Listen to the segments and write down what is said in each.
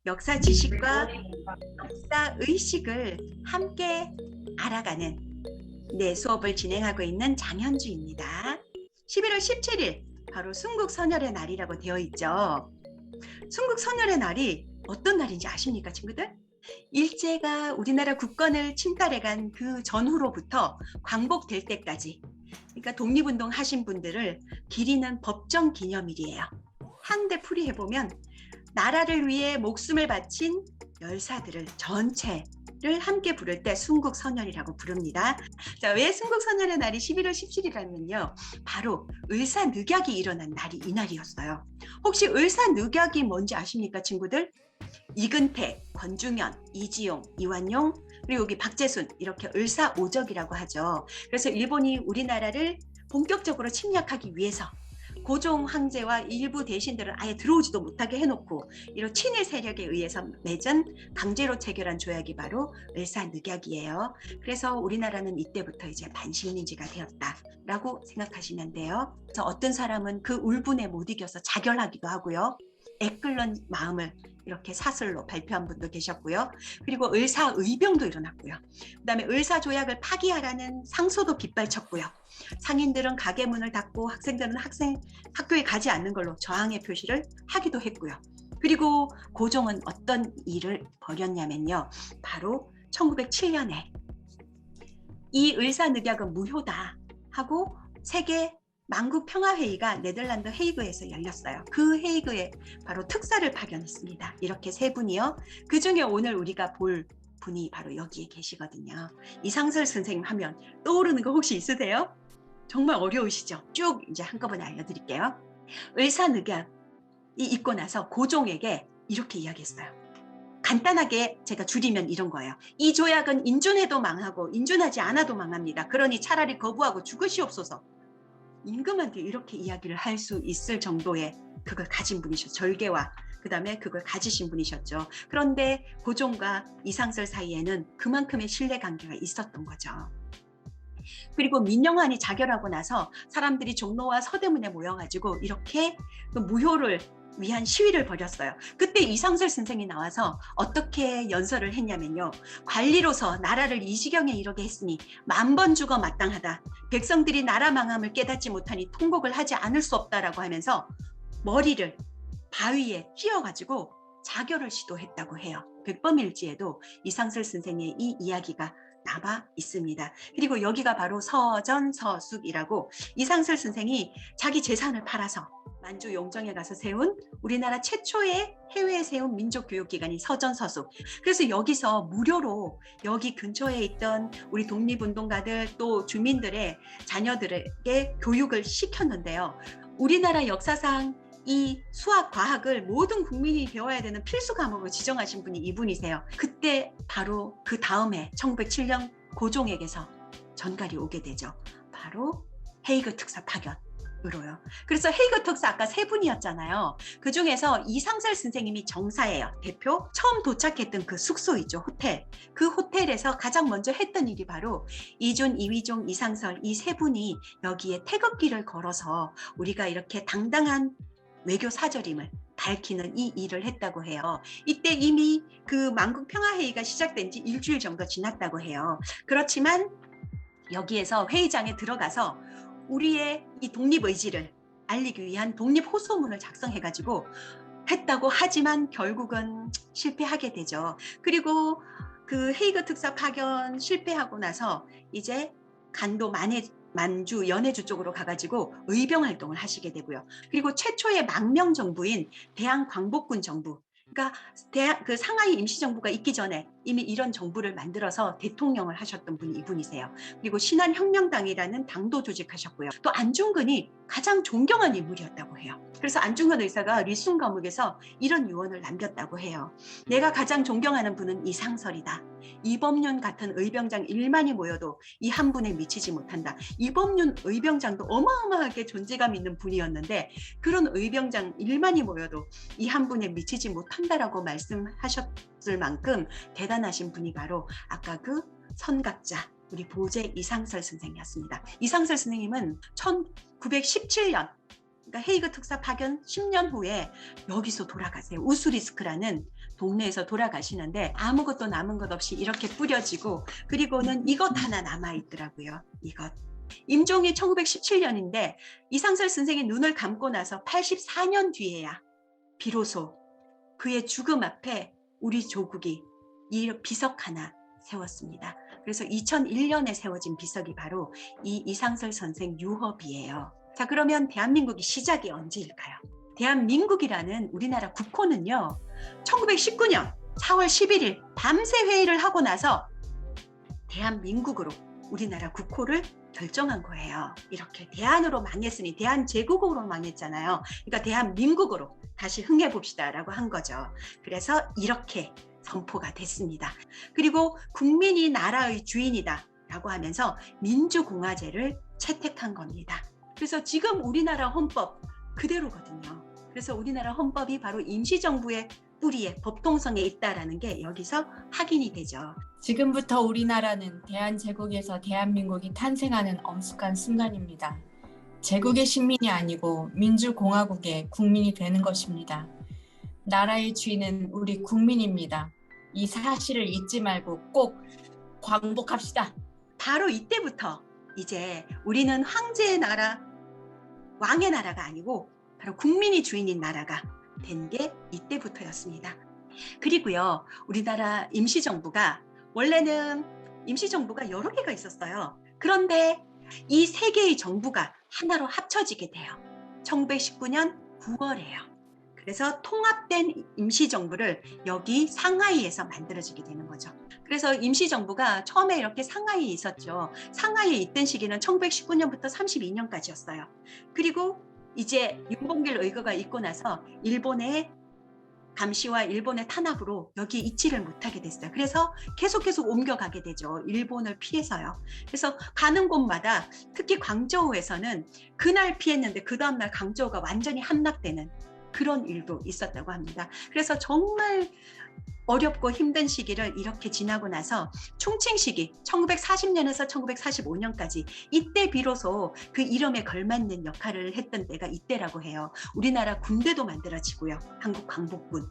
역사 지식과 역사 의식을 함께 알아가는 수업을 진행하고 있는 장현주입니다. 11월 17일 바로 순국선열의 날이라고 되어 있죠. 순국선열의 날이 어떤 날인지 아십니까, 친구들? 일제가 우리나라 국권을 침탈해간 그 전후로부터 광복될 때까지, 그러니까 독립운동 하신 분들을 기리는 법정 기념일이에요. 한데 풀이해보면 나라를 위해 목숨을 바친 열사들을 전체를 함께 부를 때 순국선열이라고 부릅니다. 자, 왜 순국선열의 날이 11월 17일이라면요, 바로 을사늑약이 일어난 날이 이 날이었어요. 혹시 을사늑약이 뭔지 아십니까, 친구들? 이근택, 권중현, 이지용, 이완용, 그리고 여기 박재순, 이렇게 을사오적이라고 하죠. 그래서 일본이 우리나라를 본격적으로 침략하기 위해서 고종 황제와 일부 대신들을 아예 들어오지도 못하게 해놓고 이런 친일 세력에 의해서 맺은 강제로 체결한 조약이 바로 을사늑약이에요. 그래서 우리나라는 이때부터 이제 반식민지가 되었다라고 생각하시면 돼요. 그래서 어떤 사람은 그 울분에 못 이겨서 자결하기도 하고요. 애끓는 마음을 이렇게 사설로 발표한 분도 계셨고요. 그리고 을사의병도 일어났고요. 그다음에 을사조약을 파기하라는 상소도 빗발쳤고요. 상인들은 가게 문을 닫고 학생들은 학교에 가지 않는 걸로 저항의 표시를 하기도 했고요. 그리고 고종은 어떤 일을 벌였냐면요, 바로 1907년에 이 을사늑약은 무효다 하고 세계 만국평화회의가 네덜란드 헤이그에서 열렸어요. 그 헤이그에 바로 특사를 파견했습니다. 이렇게 세 분이요. 그 중에 오늘 우리가 볼 분이 바로 여기에 계시거든요. 이상설 선생님 하면 떠오르는 거 혹시 있으세요? 정말 어려우시죠? 쭉 이제 한꺼번에 알려드릴게요. 을사늑약이 있고 나서 고종에게 이렇게 이야기했어요. 간단하게 제가 줄이면 이런 거예요. 이 조약은 인준해도 망하고 인준하지 않아도 망합니다. 그러니 차라리 거부하고 죽으시옵소서. 임금한테 이렇게 이야기를 할 수 있을 정도의 그걸 가진 분이셨죠. 절개와 그 다음에 그걸 가지신 분이셨죠. 그런데 고종과 이상설 사이에는 그만큼의 신뢰관계가 있었던 거죠. 그리고 민영환이 자결하고 나서 사람들이 종로와 서대문에 모여가지고 이렇게 무효를 위한 시위를 벌였어요. 그때 이상설 선생이 나와서 어떻게 연설을 했냐면요, 관리로서 나라를 이 지경에 이르게 했으니 만번 죽어 마땅하다. 백성들이 나라 망함을 깨닫지 못하니 통곡을 하지 않을 수 없다라고 하면서 머리를 바위에 찧어가지고 자결을 시도했다고 해요. 백범일지에도 이상설 선생의 이 이야기가 남아 있습니다. 그리고 여기가 바로 서전서숙이라고 이상설 선생이 자기 재산을 팔아서 만주 용정에 가서 세운 우리나라 최초의 해외에 세운 민족교육기관이 서전서숙. 그래서 여기서 무료로 여기 근처에 있던 우리 독립운동가들 또 주민들의 자녀들에게 교육을 시켰는데요. 우리나라 역사상 이 수학, 과학을 모든 국민이 배워야 되는 필수 과목을 지정하신 분이 이분이세요. 그때 바로 그 다음에 1907년 고종에게서 전갈이 오게 되죠. 바로 헤이그 특사 파견으로요. 그래서 헤이그 특사 아까 세 분이었잖아요. 그 중에서 이상설 선생님이 정사예요. 대표. 처음 도착했던 그 숙소이죠. 호텔. 그 호텔에서 가장 먼저 했던 일이 바로 이준, 이휘종, 이상설 이 세 분이 여기에 태극기를 걸어서 우리가 이렇게 당당한 외교 사절임을 밝히는 이 일을 했다고 해요. 이때 이미 그 만국평화회의가 시작된 지 일주일 정도 지났다고 해요. 그렇지만 여기에서 회의장에 들어가서 우리의 이 독립의지를 알리기 위한 독립호소문을 작성해가지고 했다고 하지만 결국은 실패하게 되죠. 그리고 그 헤이그 특사 파견 실패하고 나서 이제 간도 만주, 연해주 쪽으로 가가지고 의병 활동을 하시게 되고요. 그리고 최초의 망명 정부인 대한광복군 정부, 그러니까 그 상하이 임시정부가 있기 전에 이미 이런 정부를 만들어서 대통령을 하셨던 분이 이분이세요. 그리고 신한혁명당이라는 당도 조직하셨고요. 또 안중근이 가장 존경한 인물이었다고 해요. 그래서 안중근 의사가 리순 감옥에서 이런 유언을 남겼다고 해요. 내가 가장 존경하는 분은 이상설이다. 이범륜 같은 의병장 1만이 모여도 이 한 분에 미치지 못한다. 이범륜 의병장도 어마어마하게 존재감 있는 분이었는데 그런 의병장 1만이 모여도 이 한 분에 미치지 못한다라고 말씀하셨을 만큼 대단하신 분이 바로 아까 그 선각자 우리 보제 이상설 선생이었습니다. 이상설 선생님은 1917년 그러니까 헤이그 특사 파견 10년 후에 여기서 돌아가세요. 우스리스크라는 동네에서 돌아가시는데 아무것도 남은 것 없이 이렇게 뿌려지고, 그리고는 이것 하나 남아있더라고요. 이것. 임종이 1917년인데 이상설 선생이 눈을 감고 나서 84년 뒤에야 비로소 그의 죽음 앞에 우리 조국이 이 비석 하나 세웠습니다. 그래서 2001년에 세워진 비석이 바로 이 이상설 선생 유허비예요. 자, 그러면 대한민국이 시작이 언제일까요? 대한민국이라는 우리나라 국호는요, 1919년 4월 11일 밤새 회의를 하고 나서 대한민국으로 우리나라 국호를 결정한 거예요. 이렇게 대한으로 망했으니 대한제국으로 망했잖아요. 그러니까 대한민국으로 다시 흥해봅시다 라고 한 거죠. 그래서 이렇게 선포가 됐습니다. 그리고 국민이 나라의 주인이다 라고 하면서 민주공화제를 채택한 겁니다. 그래서 지금 우리나라 헌법 그대로거든요. 그래서 우리나라 헌법이 바로 임시정부의 뿌리에 법통성에 있다라는 게 여기서 확인이 되죠. 지금부터 우리나라는 대한제국에서 대한민국이 탄생하는 엄숙한 순간입니다. 제국의 식민이 아니고 민주공화국의 국민이 되는 것입니다. 나라의 주인은 우리 국민입니다. 이 사실을 잊지 말고 꼭 광복합시다. 바로 이때부터 이제 우리는 황제의 나라, 왕의 나라가 아니고 바로 국민이 주인인 나라가 된 게 이때부터였습니다. 그리고요, 우리나라 임시정부가 원래는 임시정부가 여러 개가 있었어요. 그런데 이 세 개의 정부가 하나로 합쳐지게 돼요. 1919년 9월에요. 그래서 통합된 임시정부를 여기 상하이에서 만들어지게 되는 거죠. 그래서 임시정부가 처음에 이렇게 상하이에 있었죠. 상하이에 있던 시기는 1919년부터 32년까지였어요. 그리고 이제 윤봉길 의거가 있고 나서 일본의 감시와 일본의 탄압으로 여기 있지를 못하게 됐어요. 그래서 계속 옮겨가게 되죠. 일본을 피해서요. 그래서 가는 곳마다 특히 광저우에서는 그날 피했는데 그 다음날 광저우가 완전히 함락되는 그런 일도 있었다고 합니다. 그래서 정말 어렵고 힘든 시기를 이렇게 지나고 나서 충칭 시기 1940년에서 1945년까지 이때 비로소 그 이름에 걸맞는 역할을 했던 때가 이때라고 해요. 우리나라 군대도 만들어지고요. 한국 광복군.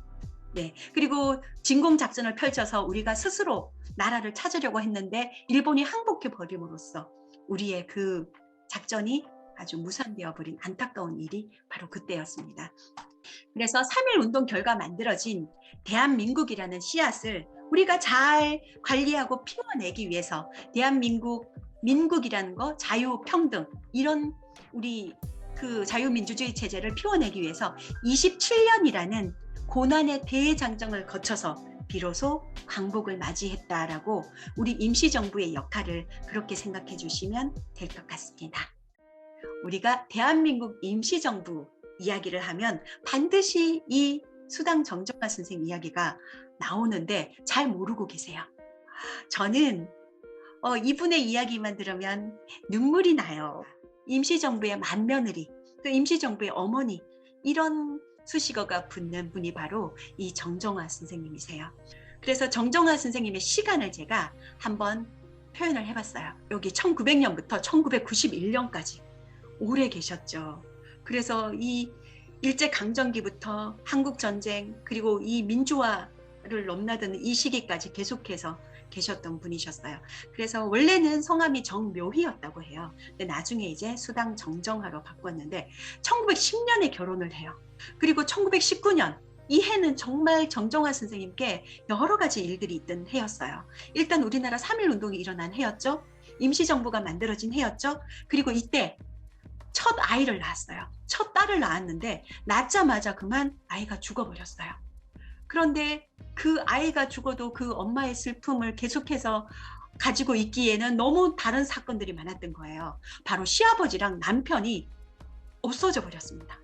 네. 그리고 진공작전을 펼쳐서 우리가 스스로 나라를 찾으려고 했는데 일본이 항복해 버림으로써 우리의 그 작전이 아주 무산되어 버린 안타까운 일이 바로 그때였습니다. 그래서 3.1 운동 결과 만들어진 대한민국이라는 씨앗을 우리가 잘 관리하고 피워내기 위해서 민국이라는 거, 자유, 평등 이런 우리 그 자유민주주의 체제를 피워내기 위해서 27년이라는 고난의 대장정을 거쳐서 비로소 광복을 맞이했다라고 우리 임시정부의 역할을 그렇게 생각해 주시면 될 것 같습니다. 우리가 대한민국 임시정부 이야기를 하면 반드시 이 수당 정정화 선생 이야기가 나오는데 잘 모르고 계세요. 저는 이분의 이야기만 들으면 눈물이 나요. 임시정부의 맏며느리, 또 임시정부의 어머니 이런 수식어가 붙는 분이 바로 이 정정화 선생님이세요. 그래서 정정화 선생님의 시간을 제가 한번 표현을 해봤어요. 여기 1900년부터 1991년까지 오래 계셨죠. 그래서 이 일제강점기부터 한국전쟁 그리고 이 민주화를 넘나드는 이 시기까지 계속해서 계셨던 분이셨어요. 그래서 원래는 성함이 정묘희였다고 해요. 근데 나중에 이제 수당 정정화로 바꿨는데 1910년에 결혼을 해요. 그리고 1919년 이 해는 정말 정정화 선생님께 여러 가지 일들이 있던 해였어요. 일단 우리나라 3.1 운동이 일어난 해였죠. 임시정부가 만들어진 해였죠. 그리고 이때 첫 아이를 낳았어요. 첫 딸을 낳았는데 낳자마자 그만 아이가 죽어버렸어요. 그런데 그 아이가 죽어도 그 엄마의 슬픔을 계속해서 가지고 있기에는 너무 다른 사건들이 많았던 거예요. 바로 시아버지랑 남편이 없어져 버렸습니다.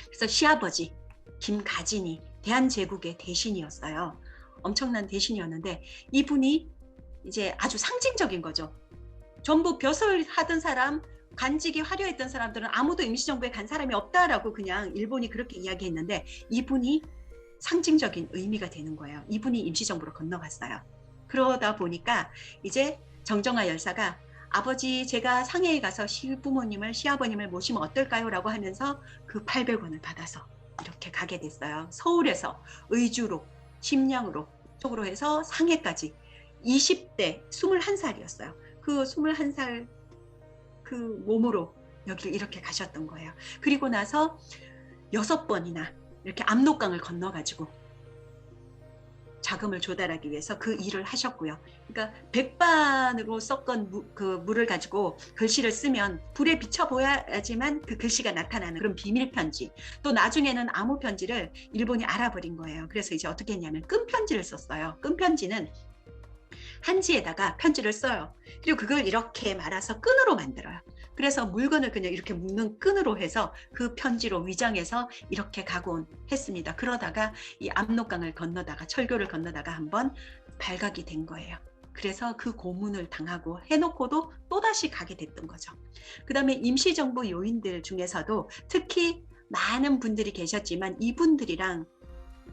그래서 시아버지 김가진이 대한제국의 대신이었어요. 엄청난 대신이었는데 이분이 이제 아주 상징적인 거죠. 전부 벼슬 하던 사람, 관직이 화려했던 사람들은 아무도 임시정부에 간 사람이 없다라고 그냥 일본이 그렇게 이야기했는데 이분이 상징적인 의미가 되는 거예요. 이분이 임시정부로 건너갔어요. 그러다 보니까 이제 정정화 열사가 아버지 제가 상해에 가서 시부모님을 시아버님을 모시면 어떨까요? 라고 하면서 그 800원을 받아서 이렇게 가게 됐어요. 서울에서 의주로 심령으로 쪽으로 해서 상해까지 20대 21살이었어요. 그 21살 그 몸으로 여기를 이렇게 가셨던 거예요. 그리고 나서 6번이나 이렇게 압록강을 건너가지고 자금을 조달하기 위해서 그 일을 하셨고요. 그러니까 백반으로 섞은 그 물을 가지고 글씨를 쓰면 불에 비춰 보여야지만 그 글씨가 나타나는 그런 비밀 편지. 또 나중에는 암호 편지를 일본이 알아버린 거예요. 그래서 이제 어떻게 했냐면 끈 편지를 썼어요. 끈 편지는 한지에다가 편지를 써요. 그리고 그걸 이렇게 말아서 끈으로 만들어요. 그래서 물건을 그냥 이렇게 묶는 끈으로 해서 그 편지로 위장해서 이렇게 가곤 했습니다. 그러다가 이 압록강을 건너다가 철교를 건너다가 한번 발각이 된 거예요. 그래서 그 고문을 당하고 해놓고도 또다시 가게 됐던 거죠. 그 다음에 임시정부 요인들 중에서도 특히 많은 분들이 계셨지만 이분들이랑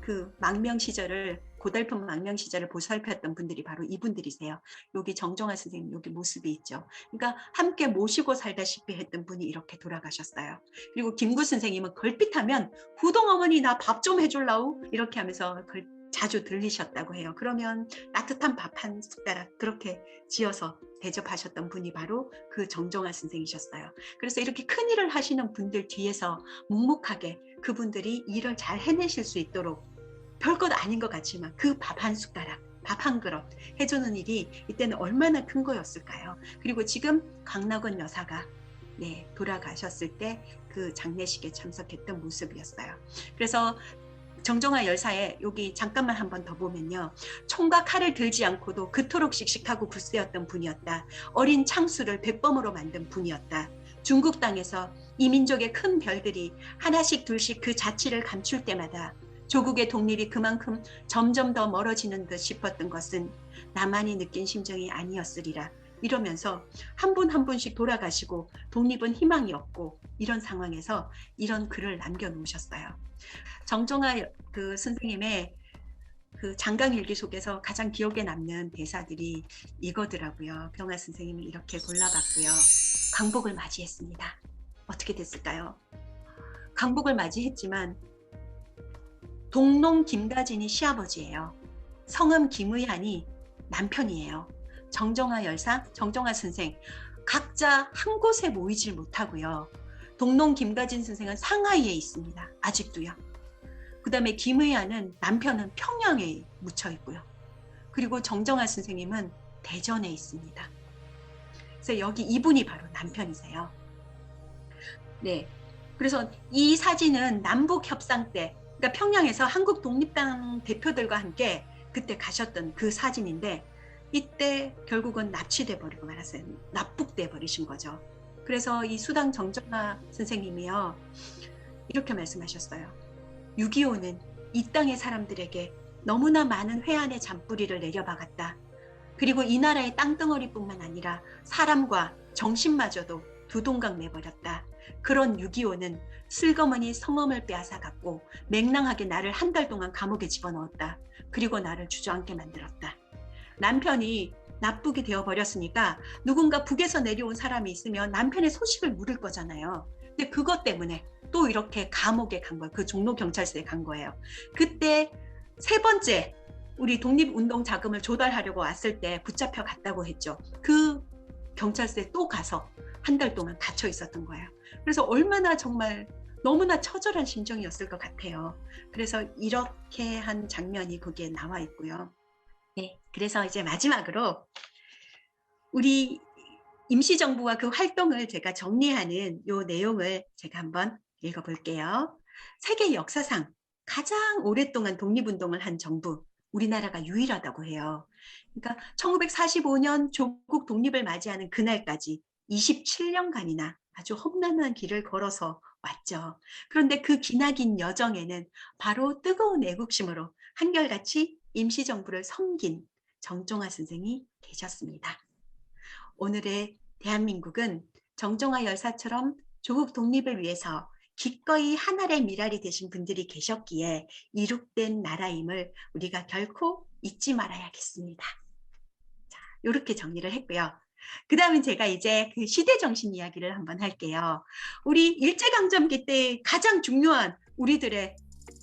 그 망명 시절을 고달픈 망명 시절을 보살폈던 분들이 바로 이분들이세요. 여기 정정화 선생님 여기 모습이 있죠. 그러니까 함께 모시고 살다시피 했던 분이 이렇게 돌아가셨어요. 그리고 김구 선생님은 걸핏하면 구동 어머니 나 밥 좀 해줄라우 이렇게 하면서 자주 들리셨다고 해요. 그러면 따뜻한 밥 한 숟가락 그렇게 지어서 대접하셨던 분이 바로 그 정정화 선생이셨어요. 그래서 이렇게 큰 일을 하시는 분들 뒤에서 묵묵하게 그분들이 일을 잘 해내실 수 있도록 별것 아닌 것 같지만 그 밥 한 숟가락, 밥 한 그릇 해주는 일이 이때는 얼마나 큰 거였을까요? 그리고 지금 강낙원 여사가 돌아가셨을 때 그 장례식에 참석했던 모습이었어요. 그래서 정정화 열사의 여기 잠깐만 한 번 더 보면요. 총과 칼을 들지 않고도 그토록 씩씩하고 굳세였던 분이었다. 어린 창수를 백범으로 만든 분이었다. 중국 땅에서 이 민족의 큰 별들이 하나씩 둘씩 그 자취를 감출 때마다 조국의 독립이 그만큼 점점 더 멀어지는 듯 싶었던 것은 나만이 느낀 심정이 아니었으리라. 이러면서 한 분 한 분씩 돌아가시고 독립은 희망이 없고 이런 상황에서 이런 글을 남겨놓으셨어요. 정정화 그 선생님의 그 장강일기 속에서 가장 기억에 남는 대사들이 이거더라고요. 병화 선생님이 이렇게 골라봤고요. 광복을 맞이했습니다. 어떻게 됐을까요? 광복을 맞이했지만 동농 김가진이 시아버지예요. 성음 김의한이 남편이에요. 정정화 열사, 정정화 선생 각자 한 곳에 모이질 못하고요. 동농 김가진 선생은 상하이에 있습니다. 아직도요. 그 다음에 김의한은 남편은 평양에 묻혀 있고요. 그리고 정정화 선생님은 대전에 있습니다. 그래서 여기 이분이 바로 남편이세요. 네. 그래서 이 사진은 남북 협상 때 그러니까 평양에서 한국 독립당 대표들과 함께 그때 가셨던 그 사진인데 이때 결국은 납치돼 버리고 말았어요. 납북돼 버리신 거죠. 그래서 이 수당 정정화 선생님이요. 이렇게 말씀하셨어요. 6.25는 이 땅의 사람들에게 너무나 많은 회한의 잔뿌리를 내려박았다. 그리고 이 나라의 땅덩어리뿐만 아니라 사람과 정신마저도 두동강 내버렸다. 그런 6.25는 슬그머니 성엄을 빼앗아갔고 맹랑하게 나를 한 달 동안 감옥에 집어넣었다. 그리고 나를 주저앉게 만들었다. 남편이 납북이 되어버렸으니까 누군가 북에서 내려온 사람이 있으면 남편의 소식을 물을 거잖아요. 근데 그것 때문에 또 이렇게 감옥에 간 거예요. 그 종로경찰서에 간 거예요. 그때 세 번째 우리 독립운동 자금을 조달하려고 왔을 때 붙잡혀 갔다고 했죠. 그 경찰서에 또 가서 한 달 동안 갇혀 있었던 거예요. 그래서 얼마나 정말 너무나 처절한 심정이었을 것 같아요. 그래서 이렇게 한 장면이 거기에 나와 있고요. 네, 그래서 이제 마지막으로 우리 임시정부와 그 활동을 제가 정리하는 요 내용을 제가 한번 읽어볼게요. 세계 역사상 가장 오랫동안 독립운동을 한 정부, 우리나라가 유일하다고 해요. 그러니까 1945년 조국 독립을 맞이하는 그날까지 27년간이나 아주 험난한 길을 걸어서 왔죠. 그런데 그 기나긴 여정에는 바로 뜨거운 애국심으로 한결같이 임시정부를 섬긴 정정화 선생이 계셨습니다. 오늘의 대한민국은 정정화 열사처럼 조국 독립을 위해서 기꺼이 한 알의 미랄이 되신 분들이 계셨기에 이룩된 나라임을 우리가 결코 잊지 말아야겠습니다. 자, 이렇게 정리를 했고요. 그 다음에 제가 이제 그 시대정신 이야기를 한번 할게요. 우리 일제강점기 때 가장 중요한 우리들의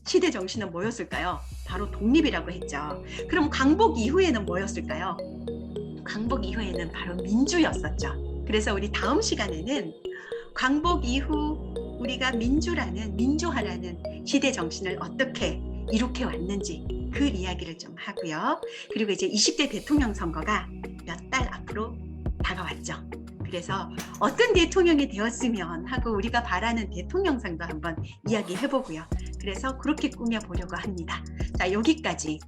시대정신은 뭐였을까요? 바로 독립이라고 했죠. 그럼 광복 이후에는 뭐였을까요? 광복 이후에는 바로 민주였었죠. 그래서 우리 다음 시간에는 광복 이후 우리가 민주화라는 시대 정신을 어떻게 이룩해 왔는지 그 이야기를 좀 하고요. 그리고 이제 20대 대통령 선거가 몇 달 앞으로 다가왔죠. 그래서 어떤 대통령이 되었으면 하고 우리가 바라는 대통령상도 한번 이야기해 보고요. 그래서 그렇게 꾸며보려고 합니다. 자, 여기까지